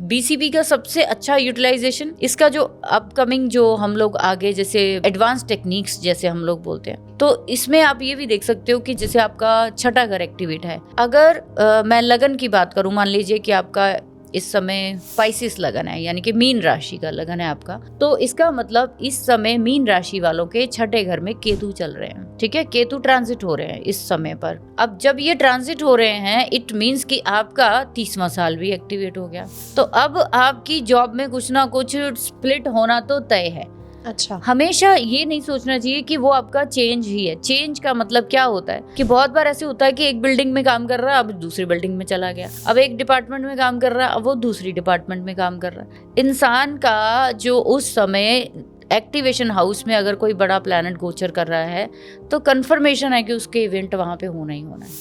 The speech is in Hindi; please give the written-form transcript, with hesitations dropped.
BCB का सबसे अच्छा यूटिलाइजेशन, इसका जो अपकमिंग जो हम लोग आगे जैसे एडवांस टेक्निक्स जैसे हम लोग बोलते हैं, तो इसमें आप ये भी देख सकते हो कि जैसे आपका छठा घर एक्टिवेट है, अगर मैं लगन की बात करूं, मान लीजिए कि आपका इस समय स्पाइसिस लगन है, यानी कि मीन राशि का लगन है आपका, तो इसका मतलब इस समय मीन राशि वालों के छठे घर में केतु चल रहे हैं, ठीक है, केतु ट्रांजिट हो रहे हैं इस समय पर। अब जब ये ट्रांजिट हो रहे हैं, इट मीन्स कि आपका 30वां साल भी एक्टिवेट हो गया, तो अब आपकी जॉब में कुछ ना कुछ स्प्लिट होना तो तय है। अच्छा, हमेशा ये नहीं सोचना चाहिए कि वो आपका चेंज ही है। चेंज का मतलब क्या होता है कि बहुत बार ऐसे होता है कि एक बिल्डिंग में काम कर रहा है, अब दूसरी बिल्डिंग में चला गया, अब एक डिपार्टमेंट में काम कर रहा है, अब वो दूसरी डिपार्टमेंट में काम कर रहा है। इंसान का जो उस समय एक्टिवेशन हाउस में अगर कोई बड़ा प्लैनेट गोचर कर रहा है, तो कंफर्मेशन है कि उसके इवेंट वहां पे होना ही होना है।